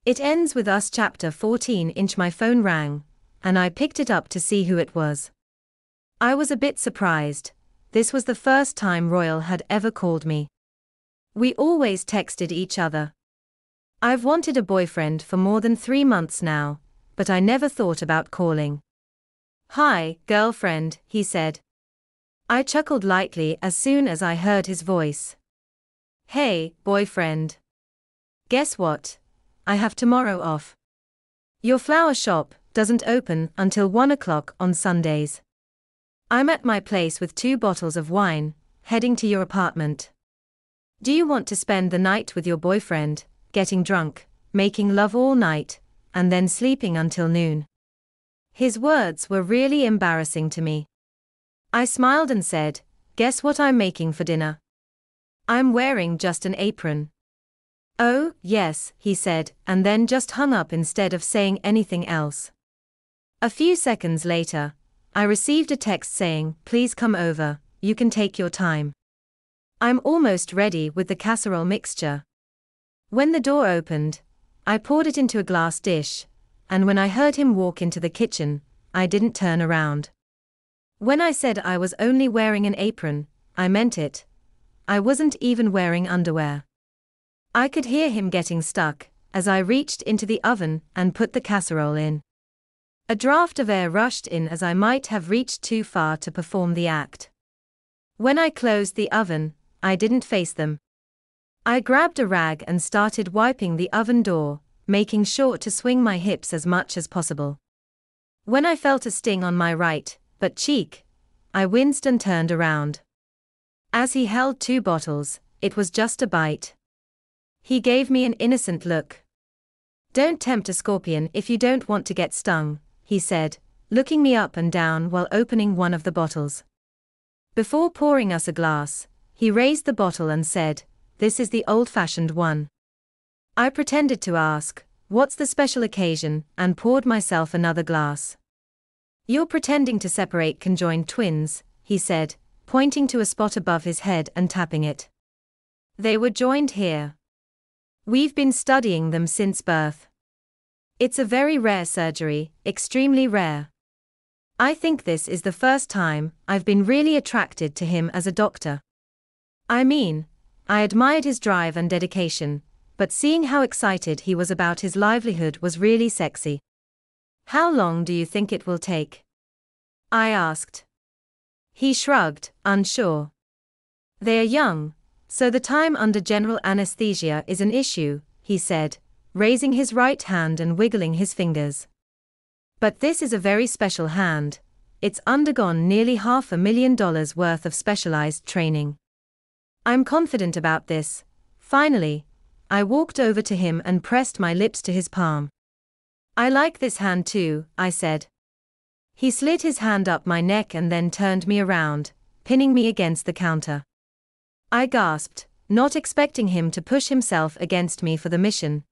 It ends with us chapter 14. My phone rang, and I picked it up to see who it was. I was a bit surprised. This was the first time Royal had ever called me. We always texted each other. I've wanted a boyfriend for more than 3 months now, but I never thought about calling. "Hi, girlfriend," he said. I chuckled lightly as soon as I heard his voice. "Hey, boyfriend. Guess what? I have tomorrow off. Your flower shop doesn't open until 1 o'clock on Sundays. I'm at my place with 2 bottles of wine, heading to your apartment. Do you want to spend the night with your boyfriend, getting drunk, making love all night, and then sleeping until noon?" His words were really embarrassing to me. I smiled and said, "Guess what I'm making for dinner? I'm wearing just an apron." "Oh, yes," he said, and then just hung up instead of saying anything else. A few seconds later, I received a text saying, "Please come over, you can take your time. I'm almost ready with the casserole mixture." When the door opened, I poured it into a glass dish, and when I heard him walk into the kitchen, I didn't turn around. When I said I was only wearing an apron, I meant it. I wasn't even wearing underwear. I could hear him getting stuck as I reached into the oven and put the casserole in. A draft of air rushed in as I might have reached too far to perform the act. When I closed the oven, I didn't face them. I grabbed a rag and started wiping the oven door, making sure to swing my hips as much as possible. When I felt a sting on my right butt cheek, I winced and turned around. As he held 2 bottles, it was just a bite. He gave me an innocent look. "Don't tempt a scorpion if you don't want to get stung," he said, looking me up and down while opening one of the bottles. Before pouring us a glass, he raised the bottle and said, "This is the old-fashioned one." I pretended to ask, "What's the special occasion?" and poured myself another glass. "You're pretending to separate conjoined twins," he said, pointing to a spot above his head and tapping it. "They were joined here. We've been studying them since birth. It's a very rare surgery, extremely rare. I think this is the first time I've been really attracted to him as a doctor. I mean, I admired his drive and dedication, but seeing how excited he was about his livelihood was really sexy." "How long do you think it will take?" I asked. He shrugged, unsure. "They are young, so the time under general anesthesia is an issue," he said, raising his right hand and wiggling his fingers. "But this is a very special hand. It's undergone nearly $500,000 worth of specialized training. I'm confident about this." Finally, I walked over to him and pressed my lips to his palm. "I like this hand too," I said. He slid his hand up my neck and then turned me around, pinning me against the counter. I gasped, not expecting him to push himself against me for the mission.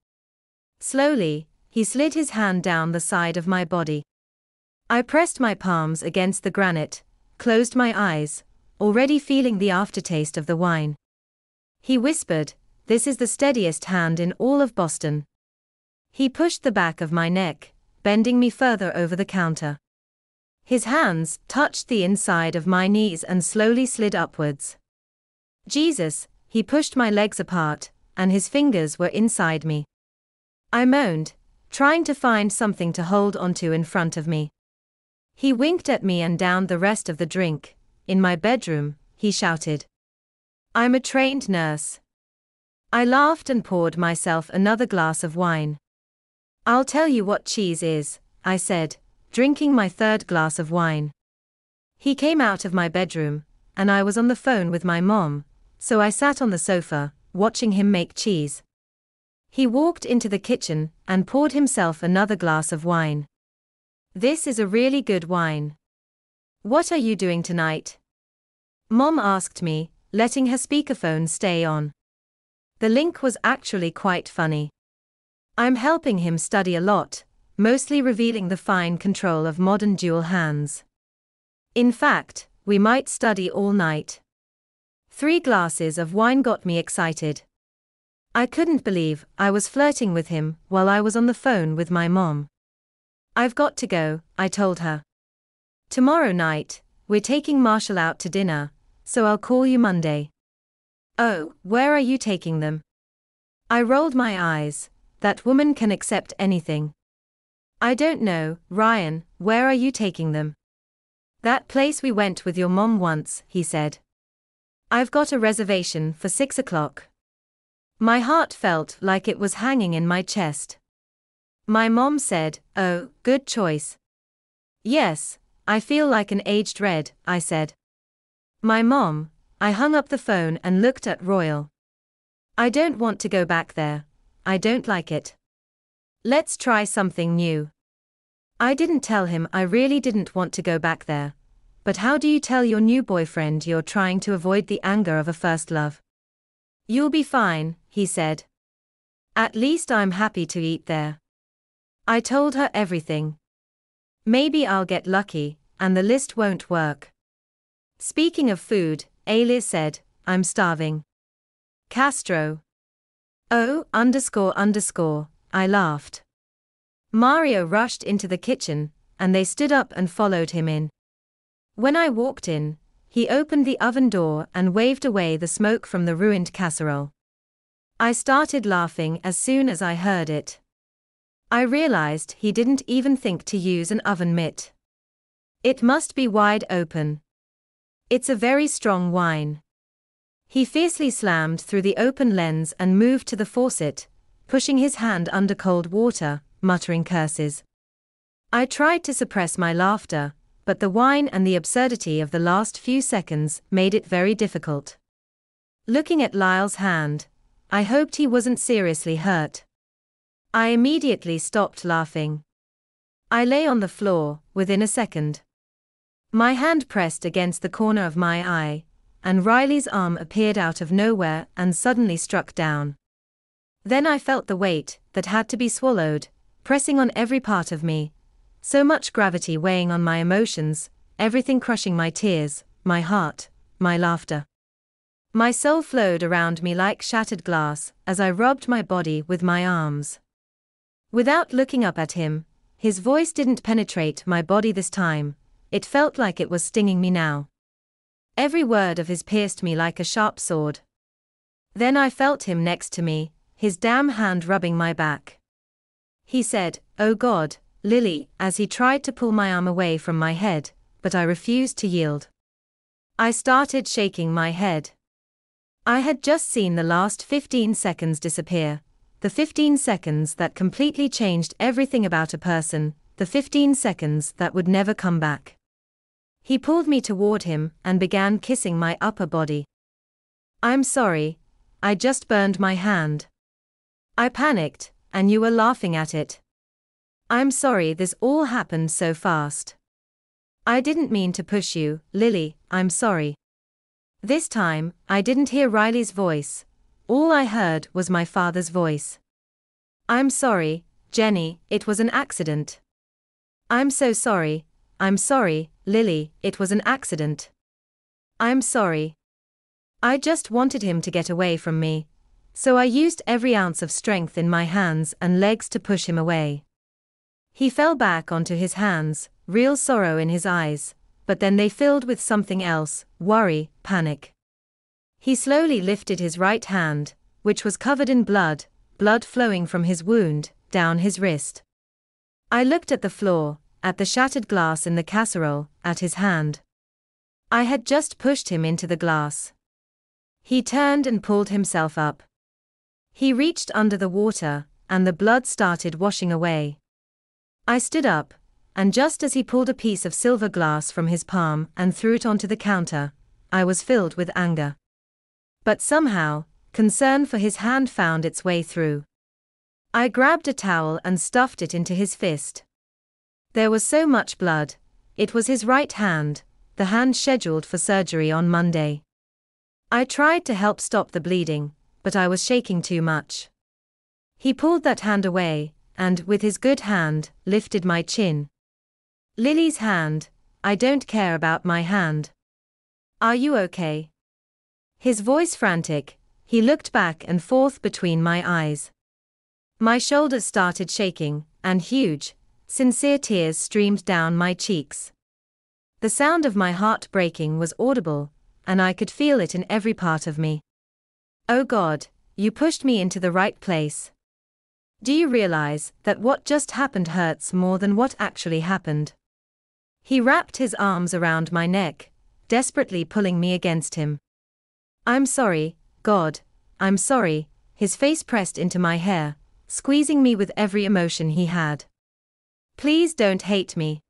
Slowly, he slid his hand down the side of my body. I pressed my palms against the granite, closed my eyes, already feeling the aftertaste of the wine. He whispered, "This is the steadiest hand in all of Boston." He pushed the back of my neck, bending me further over the counter. His hands touched the inside of my knees and slowly slid upwards. "Jesus," he pushed my legs apart, and his fingers were inside me. I moaned, trying to find something to hold onto in front of me. He winked at me and downed the rest of the drink. "In my bedroom," he shouted. "I'm a trained nurse." I laughed and poured myself another glass of wine. "I'll tell you what cheese is," I said, drinking my 3rd glass of wine. He came out of my bedroom, and I was on the phone with my mom, so I sat on the sofa, watching him make cheese. He walked into the kitchen and poured himself another glass of wine. "This is a really good wine. What are you doing tonight?" Mom asked me, letting her speakerphone stay on. The link was actually quite funny. I'm helping him study a lot, mostly revealing the fine control of modern dual hands. In fact, we might study all night. 3 glasses of wine got me excited. I couldn't believe I was flirting with him while I was on the phone with my mom. I've got to go, I told her. Tomorrow night, we're taking Marshall out to dinner, so I'll call you Monday. Oh, where are you taking them? I rolled my eyes. That woman can accept anything. I don't know, Ryan, where are you taking them? That place we went with your mom once, he said. I've got a reservation for 6 o'clock. My heart felt like it was hanging in my chest. My mom said, oh, good choice. Yes, I feel like an aged red, I said. My mom, I hung up the phone and looked at Royal. I don't want to go back there. I don't like it. Let's try something new. I didn't tell him I really didn't want to go back there. But how do you tell your new boyfriend you're trying to avoid the anger of a first love? You'll be fine, he said. At least I'm happy to eat there. I told her everything. Maybe I'll get lucky, and the list won't work. Speaking of food, Alice said, I'm starving. Castro. Oh, __, I laughed. Mario rushed into the kitchen, and they stood up and followed him in. When I walked in, he opened the oven door and waved away the smoke from the ruined casserole. I started laughing as soon as I heard it. I realized he didn't even think to use an oven mitt. It must be wide open. It's a very strong wine. He fiercely slammed through the open lens and moved to the faucet, pushing his hand under cold water, muttering curses. I tried to suppress my laughter, but the wine and the absurdity of the last few seconds made it very difficult. Looking at Lyle's hand, I hoped he wasn't seriously hurt. I immediately stopped laughing. I lay on the floor, within a second. My hand pressed against the corner of my eye, and Riley's arm appeared out of nowhere and suddenly struck down. Then I felt the weight that had to be swallowed, pressing on every part of me. So much gravity weighing on my emotions, everything crushing my tears, my heart, my laughter. My soul flowed around me like shattered glass as I rubbed my body with my arms. Without looking up at him, his voice didn't penetrate my body this time, it felt like it was stinging me now. Every word of his pierced me like a sharp sword. Then I felt him next to me, his damn hand rubbing my back. He said, "Oh God, Lily," as he tried to pull my arm away from my head, but I refused to yield. I started shaking my head. I had just seen the last 15 seconds disappear, the 15 seconds that completely changed everything about a person, the 15 seconds that would never come back. He pulled me toward him and began kissing my upper body. "I'm sorry, I just burned my hand. I panicked, and you were laughing at it. I'm sorry this all happened so fast. I didn't mean to push you, Lily, I'm sorry." This time, I didn't hear Riley's voice. All I heard was my father's voice. "I'm sorry, Jenny, it was an accident." "I'm so sorry. I'm sorry, Lily, it was an accident." "I'm sorry." I just wanted him to get away from me, so I used every ounce of strength in my hands and legs to push him away. He fell back onto his hands, real sorrow in his eyes, but then they filled with something else, worry, panic. He slowly lifted his right hand, which was covered in blood, blood flowing from his wound, down his wrist. I looked at the floor, at the shattered glass in the casserole, at his hand. I had just pushed him into the glass. He turned and pulled himself up. He reached under the water, and the blood started washing away. I stood up, and just as he pulled a piece of silver glass from his palm and threw it onto the counter, I was filled with anger. But somehow, concern for his hand found its way through. I grabbed a towel and stuffed it into his fist. There was so much blood. It was his right hand, the hand scheduled for surgery on Monday. I tried to help stop the bleeding, but I was shaking too much. He pulled that hand away, and, with his good hand, lifted my chin. "Lily's hand, I don't care about my hand. Are you okay?" His voice frantic, He looked back and forth between my eyes. My shoulders started shaking, and huge, sincere tears streamed down my cheeks. The sound of my heart breaking was audible, and I could feel it in every part of me. Oh God, you pushed me into the right place. Do you realize that what just happened hurts more than what actually happened? He wrapped his arms around my neck, desperately pulling me against him. I'm sorry, God, I'm sorry, his face pressed into my hair, squeezing me with every emotion he had. Please don't hate me.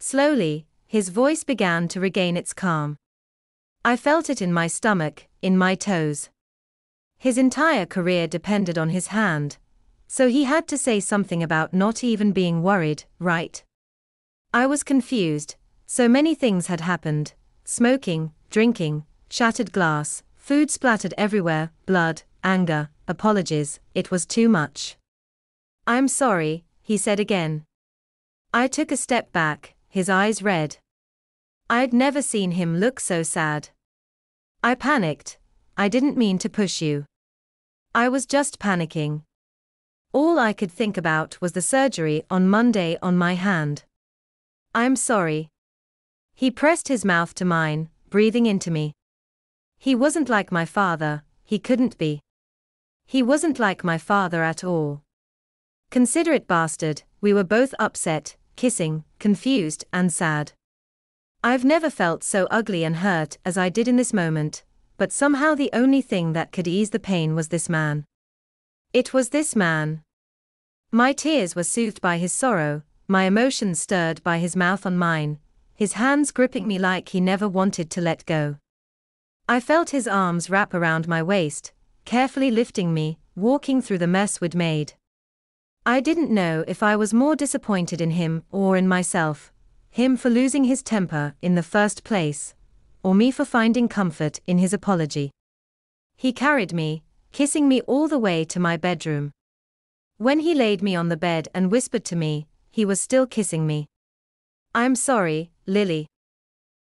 Slowly, his voice began to regain its calm. I felt it in my stomach, in my toes. His entire career depended on his hand, so he had to say something about not even being worried, right? I was confused. So many things had happened: smoking, drinking, shattered glass, food splattered everywhere, blood, anger, apologies. It was too much. I'm sorry, he said again. I took a step back, his eyes red. I'd never seen him look so sad. I panicked. I didn't mean to push you. I was just panicking. All I could think about was the surgery on Monday on my hand. I'm sorry. He pressed his mouth to mine, breathing into me. He wasn't like my father, he couldn't be. He wasn't like my father at all. Considerate bastard. We were both upset, kissing, confused, and sad. I've never felt so ugly and hurt as I did in this moment, but somehow the only thing that could ease the pain was this man. It was this man. My tears were soothed by his sorrow, my emotions stirred by his mouth on mine, his hands gripping me like he never wanted to let go. I felt his arms wrap around my waist, carefully lifting me, walking through the mess we'd made. I didn't know if I was more disappointed in him or in myself, him for losing his temper in the first place, or me for finding comfort in his apology. He carried me, kissing me all the way to my bedroom. When he laid me on the bed and whispered to me, he was still kissing me. I'm sorry, Lily.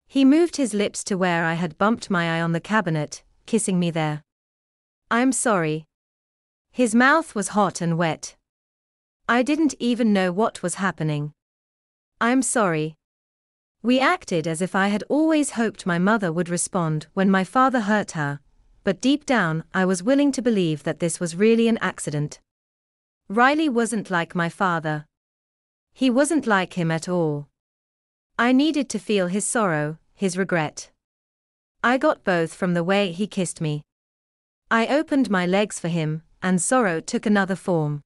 He moved his lips to where I had bumped my eye on the cabinet, kissing me there. I'm sorry. His mouth was hot and wet. I didn't even know what was happening. I'm sorry. We acted as if I had always hoped my mother would respond when my father hurt her, but deep down I was willing to believe that this was really an accident. Riley wasn't like my father. He wasn't like him at all. I needed to feel his sorrow, his regret. I got both from the way he kissed me. I opened my legs for him, and sorrow took another form.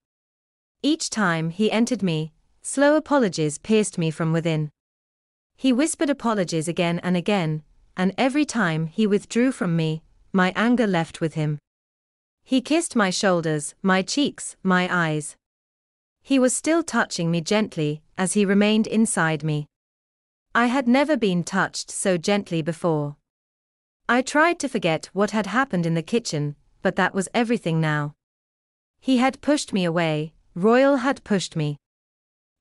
Each time he entered me, slow apologies pierced me from within. He whispered apologies again, and every time he withdrew from me, my anger left with him. He kissed my shoulders, my cheeks, my eyes. He was still touching me gently, as he remained inside me. I had never been touched so gently before. I tried to forget what had happened in the kitchen, but that was everything now. He had pushed me away, Royal had pushed me.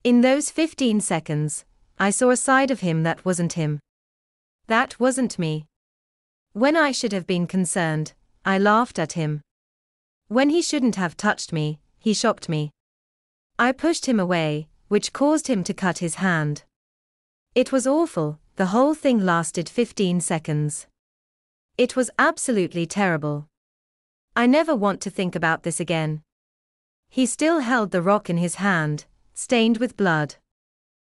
In those 15 seconds, I saw a side of him that wasn't him. That wasn't me. When I should have been concerned, I laughed at him. When he shouldn't have touched me, he shocked me. I pushed him away, which caused him to cut his hand. It was awful. The whole thing lasted 15 seconds. It was absolutely terrible. I never want to think about this again. He still held the rock in his hand, stained with blood.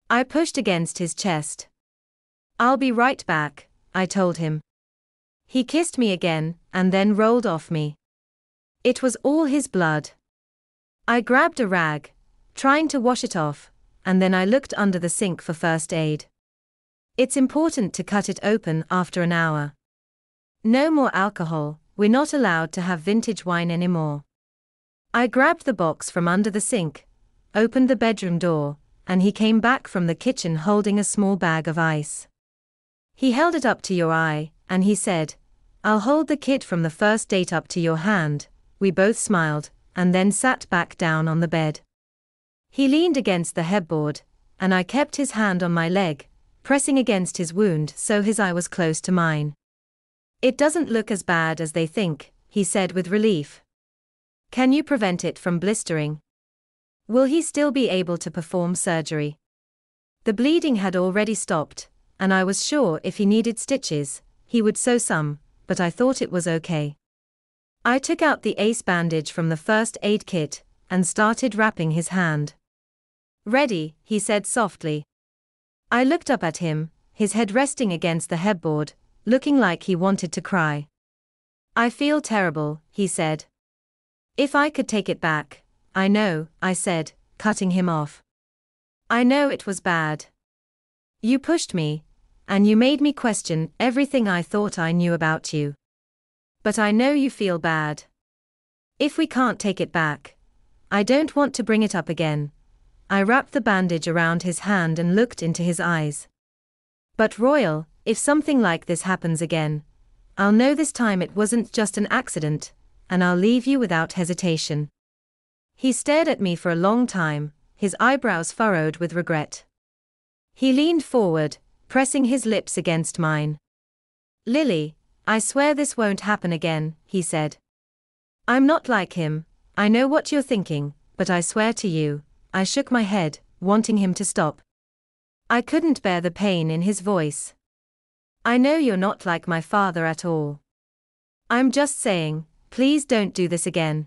I pushed against his chest. I'll be right back, I told him. He kissed me again, and then rolled off me. It was all his blood. I grabbed a rag, trying to wash it off, and then I looked under the sink for first aid. It's important to cut it open after an hour. No more alcohol, we're not allowed to have vintage wine anymore. I grabbed the box from under the sink, opened the bedroom door, and he came back from the kitchen holding a small bag of ice. He held it up to your eye, and he said, "I'll hold the kid from the first date up to your hand." We both smiled, and then sat back down on the bed. He leaned against the headboard, and I kept his hand on my leg, pressing against his wound so his eye was close to mine. "It doesn't look as bad as they think," he said with relief. Can you prevent it from blistering? Will he still be able to perform surgery? The bleeding had already stopped, and I was sure if he needed stitches, he would sew some, but I thought it was okay. I took out the ACE bandage from the first aid kit and started wrapping his hand. Ready, he said softly. I looked up at him, his head resting against the headboard, looking like he wanted to cry. I feel terrible, he said. If I could take it back. I know, I said, cutting him off. I know it was bad. You pushed me, and you made me question everything I thought I knew about you. But I know you feel bad. If we can't take it back, I don't want to bring it up again. I wrapped the bandage around his hand and looked into his eyes. But Royal, if something like this happens again, I'll know this time it wasn't just an accident, and I'll leave you without hesitation. He stared at me for a long time, his eyebrows furrowed with regret. He leaned forward, pressing his lips against mine. Lily, I swear this won't happen again, he said. I'm not like him, I know what you're thinking, but I swear to you. I shook my head, wanting him to stop. I couldn't bear the pain in his voice. I know you're not like my father at all. I'm just saying, please don't do this again.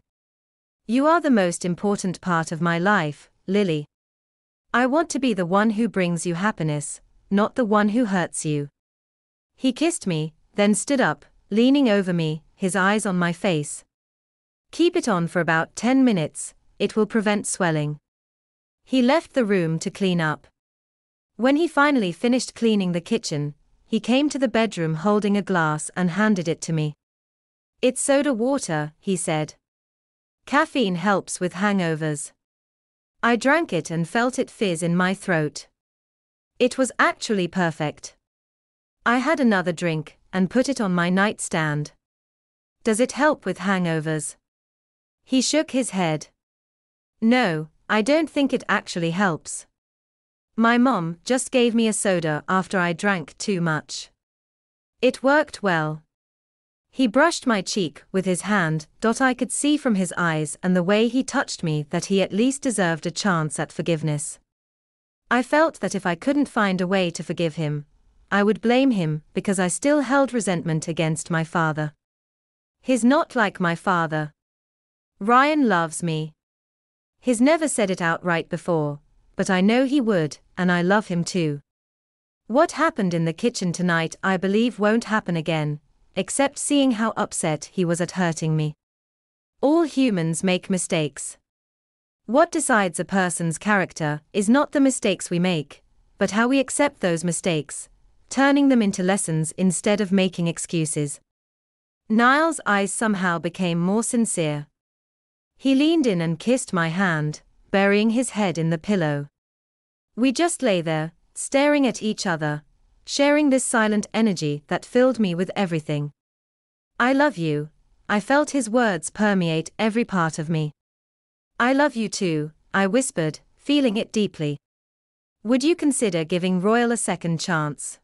You are the most important part of my life, Lily. I want to be the one who brings you happiness, not the one who hurts you. He kissed me, then stood up, leaning over me, his eyes on my face. Keep it on for about 10 minutes, it will prevent swelling. He left the room to clean up. When he finally finished cleaning the kitchen, he came to the bedroom holding a glass and handed it to me. It's soda water, he said. Caffeine helps with hangovers. I drank it and felt it fizz in my throat. It was actually perfect. I had another drink and put it on my nightstand. Does it help with hangovers? He shook his head. No, I don't think it actually helps. My mom just gave me a soda after I drank too much. It worked well. He brushed my cheek with his hand. I could see from his eyes and the way he touched me that he at least deserved a chance at forgiveness. I felt that if I couldn't find a way to forgive him, I would blame him because I still held resentment against my father. He's not like my father. Ryan loves me. He's never said it outright before, but I know he would, and I love him too. What happened in the kitchen tonight I believe won't happen again, except seeing how upset he was at hurting me. All humans make mistakes. What decides a person's character is not the mistakes we make, but how we accept those mistakes, turning them into lessons instead of making excuses. Niall's eyes somehow became more sincere. He leaned in and kissed my hand, burying his head in the pillow. We just lay there, staring at each other, sharing this silent energy that filled me with everything. I love you. I felt his words permeate every part of me. I love you too, I whispered, feeling it deeply. Would you consider giving Royal a second chance?